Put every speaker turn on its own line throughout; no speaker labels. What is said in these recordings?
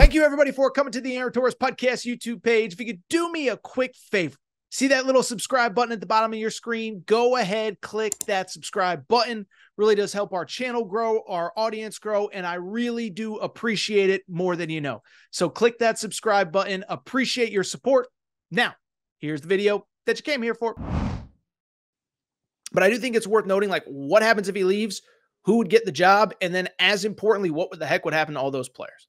Thank you, everybody, for coming to the Aaron Torres Podcast YouTube page. If you could do me a quick favor, see that little subscribe button at the bottom of your screen? Go ahead, click that subscribe button. Really does help our channel grow, our audience grow, and I really do appreciate it more than you know. So click that subscribe button. Appreciate your support. Now, here's the video that you came here for. But I do think it's worth noting, like, what happens if he leaves? Who would get the job? And then, as importantly, what the heck would happen to all those players?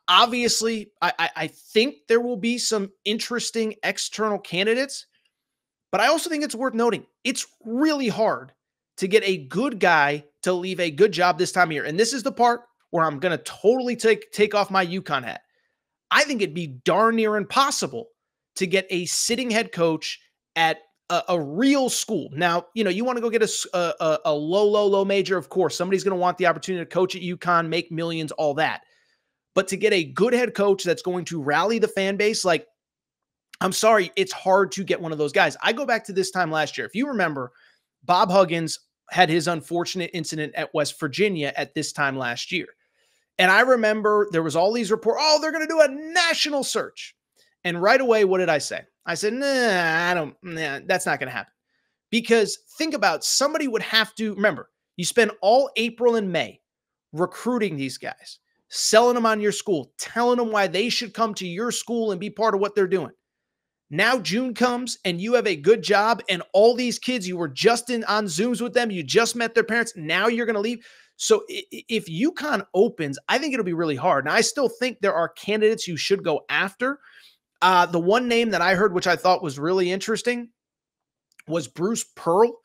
Obviously, I think there will be some interesting external candidates, but I also think it's worth noting it's really hard to get a good guy to leave a good job this time of year. And this is the part where I'm going to totally take off my UConn hat. I think it'd be darn near impossible to get a sitting head coach at a real school. Now, you know, you want to go get a low major, of course. Somebody's going to want the opportunity to coach at UConn, make millions, all that. But to get a good head coach that's going to rally the fan base, like, I'm sorry, it's hard to get one of those guys. I go back to this time last year. If you remember, Bob Huggins had his unfortunate incident at West Virginia at this time last year. And I remember there was all these reports, oh, they're going to do a national search. And right away, what did I say? I said, nah, that's not going to happen. Because think about, somebody would have to, remember, you spend all April and May recruiting these guys, selling them on your school, telling them why they should come to your school and be part of what they're doing. Now June comes and you have a good job, and all these kids, you were just on Zooms with them, you just met their parents, now you're going to leave. So if UConn opens, I think it'll be really hard. And I still think there are candidates you should go after. The one name that I heard, which I thought was really interesting, was Bruce Pearl.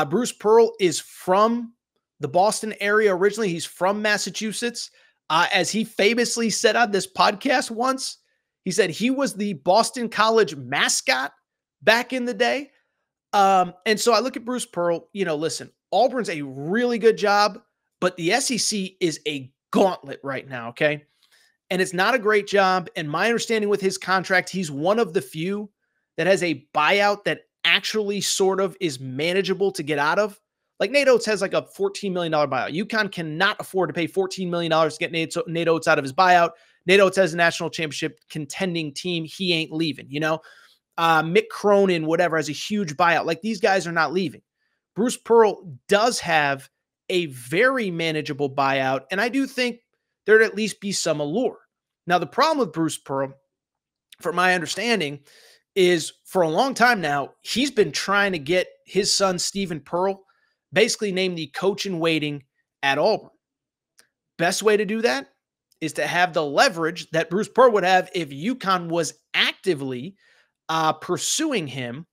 Bruce Pearl is from the Boston area originally. He's from Massachusetts. As he famously said on this podcast once, he said he was the Boston College mascot back in the day. And so I look at Bruce Pearl, you know, listen, Auburn's a really good job, but the SEC is a gauntlet right now, okay? And it's not a great job. And my understanding with his contract, he's one of the few that has a buyout that actually sort of is manageable to get out of. Like Nate Oates has like a $14 million buyout. UConn cannot afford to pay $14 million to get Nate Oates out of his buyout. Nate Oates has a national championship contending team. He ain't leaving, you know? Mick Cronin, whatever, has a huge buyout. Like, these guys are not leaving. Bruce Pearl does have a very manageable buyout, and I do think there'd at least be some allure. Now, the problem with Bruce Pearl, from my understanding, is for a long time now, he's been trying to get his son, Stephen Pearl, basically named the coach in waiting at Auburn. Best way to do that is to have the leverage that Bruce Pearl would have if UConn was actively pursuing him.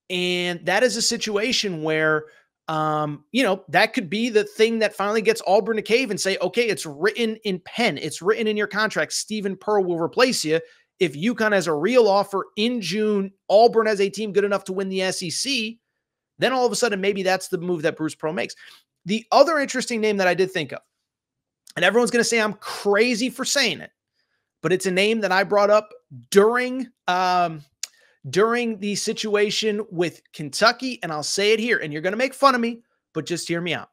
And that is a situation where, you know, that could be the thing that finally gets Auburn to cave and say, okay, it's written in pen. It's written in your contract. Stephen Pearl will replace you. If UConn has a real offer in June, Auburn has a team good enough to win the SEC, then all of a sudden, maybe that's the move that Bruce Pearl makes. The other interesting name that I did think of, and everyone's going to say I'm crazy for saying it, but it's a name that I brought up during the situation with Kentucky, and I'll say it here, and you're going to make fun of me, but just hear me out.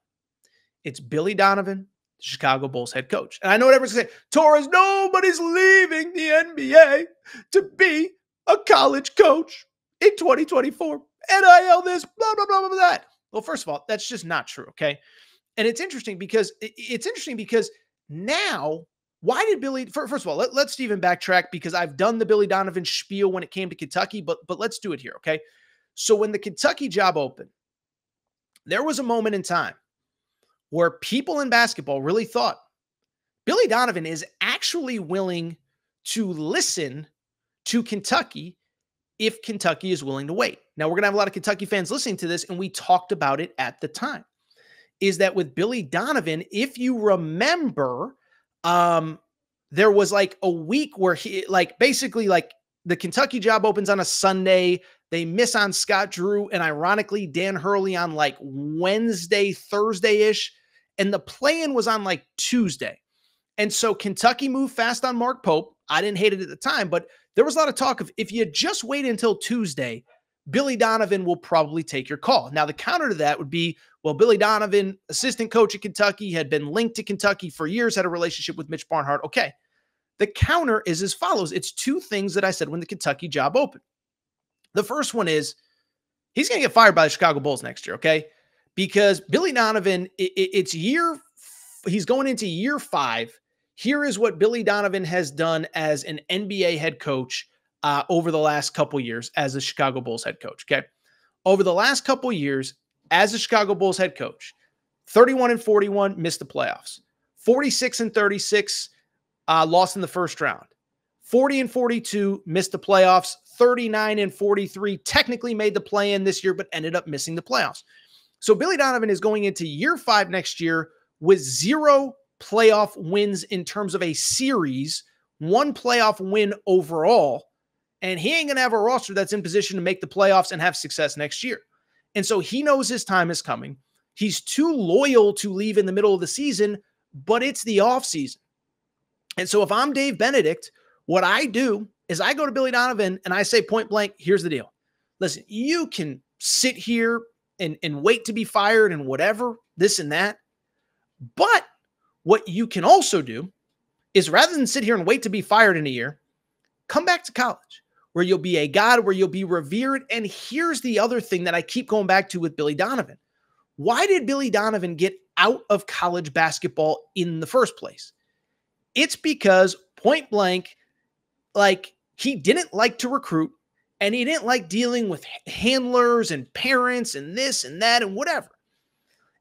It's Billy Donovan, the Chicago Bulls head coach. And I know what everyone's going to say, Torres, nobody's leaving the NBA to be a college coach in 2024. NIL this, blah, blah, blah, blah, blah, that. Well, first of all, that's just not true, okay? And it's interesting because now, why did Billy, first of all, let's even backtrack, because I've done the Billy Donovan spiel when it came to Kentucky, but let's do it here, okay? So when the Kentucky job opened, there was a moment in time where people in basketball really thought Billy Donovan is actually willing to listen to Kentucky if Kentucky is willing to wait. Now, we're going to have a lot of Kentucky fans listening to this, and we talked about it at the time, is that with Billy Donovan, if you remember, there was like a week where he, like, basically, like, the Kentucky job opens on a Sunday. They miss on Scott Drew and, ironically, Dan Hurley on like Wednesday, Thursday-ish. And the play-in was on like Tuesday. And so Kentucky moved fast on Mark Pope. I didn't hate it at the time, but there was a lot of talk of, if you just wait until Tuesday, Billy Donovan will probably take your call. Now, the counter to that would be, well, Billy Donovan, assistant coach at Kentucky, had been linked to Kentucky for years, had a relationship with Mitch Barnhart. Okay. The counter is as follows. It's two things that I said when the Kentucky job opened. The first one is he's going to get fired by the Chicago Bulls next year, okay? Because Billy Donovan, he's going into year 5. Here is what Billy Donovan has done as an NBA head coach over the last couple years as a Chicago Bulls head coach, okay? Over the last couple years as a Chicago Bulls head coach, 31-41, missed the playoffs. 46-36, lost in the first round. 40-42, missed the playoffs. 39-43, technically made the play-in this year, but ended up missing the playoffs. So Billy Donovan is going into year 5 next year with 0 playoff wins in terms of a series, 1 playoff win overall, and he ain't going to have a roster that's in position to make the playoffs and have success next year. And so he knows his time is coming. He's too loyal to leave in the middle of the season, but it's the offseason. And so if I'm Dave Benedict, what I do is I go to Billy Donovan and I say point blank, here's the deal. Listen, you can sit here and wait to be fired and whatever, this and that. But what you can also do is rather than sit here and wait to be fired in a year, come back to college where you'll be a god, where you'll be revered. And here's the other thing that I keep going back to with Billy Donovan. Why did Billy Donovan get out of college basketball in the first place? It's because point blank, like he didn't like to recruit and he didn't like dealing with handlers and parents and this and that and whatever.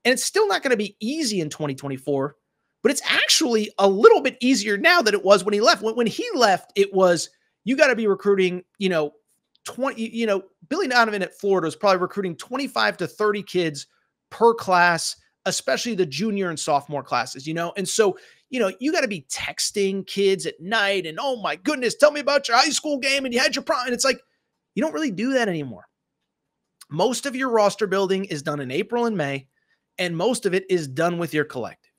And it's still not going to be easy in 2024, but it's actually a little bit easier now than it was when he left. When he left, it was, you got to be recruiting, 20, Billy Donovan at Florida was probably recruiting 25 to 30 kids per class, especially the junior and sophomore classes, and so, you got to be texting kids at night and, oh my goodness, tell me about your high school game and you had your prom. And it's like, you don't really do that anymore. Most of your roster building is done in April and May, and most of it is done with your collective.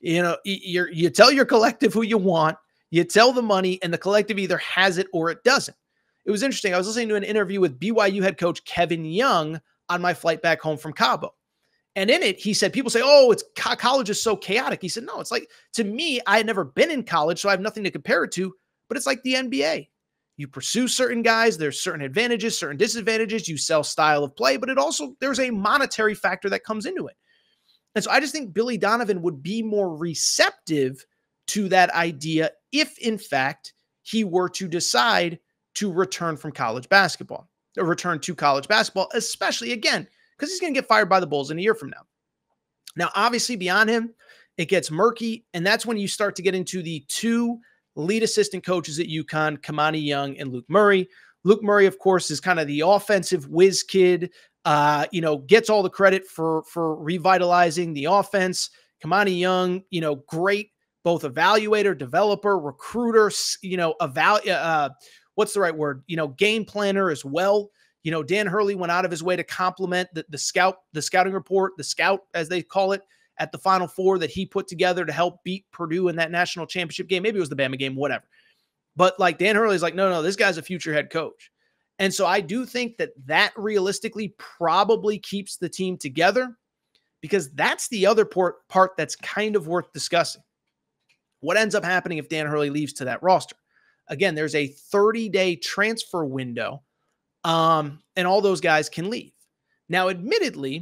You tell your collective who you want, you tell the money, and the collective either has it or it doesn't. It was interesting. I was listening to an interview with BYU head coach Kevin Young on my flight back home from Cabo. And in it, he said, people say, oh, college is so chaotic. He said, no, it's like, to me, I had never been in college, so I have nothing to compare it to, but it's like the NBA. You pursue certain guys, there's certain advantages, certain disadvantages, you sell style of play, but there's a monetary factor that comes into it. And so I just think Billy Donovan would be more receptive to that idea if, in fact, he were to decide to return to college basketball, especially, again, because he's going to get fired by the Bulls in a year from now. Now, obviously, beyond him, it gets murky, and that's when you start to get into the 2 lead assistant coaches at UConn, Kamani Young and Luke Murray. Luke Murray, of course, is kind of the offensive whiz kid, gets all the credit for revitalizing the offense. Kamani Young, great both evaluator, developer, recruiter, what's the right word? Game planner as well. Dan Hurley went out of his way to compliment the scouting report, the scout, as they call it, at the Final Four that he put together to help beat Purdue in that national championship game. Maybe it was the Bama game, whatever. But like Dan Hurley's like, no, this guy's a future head coach. And so I do think that realistically probably keeps the team together, because that's the other part that's kind of worth discussing. What ends up happening if Dan Hurley leaves to that roster? Again, there's a 30-day transfer window. And all those guys can leave. Now, admittedly,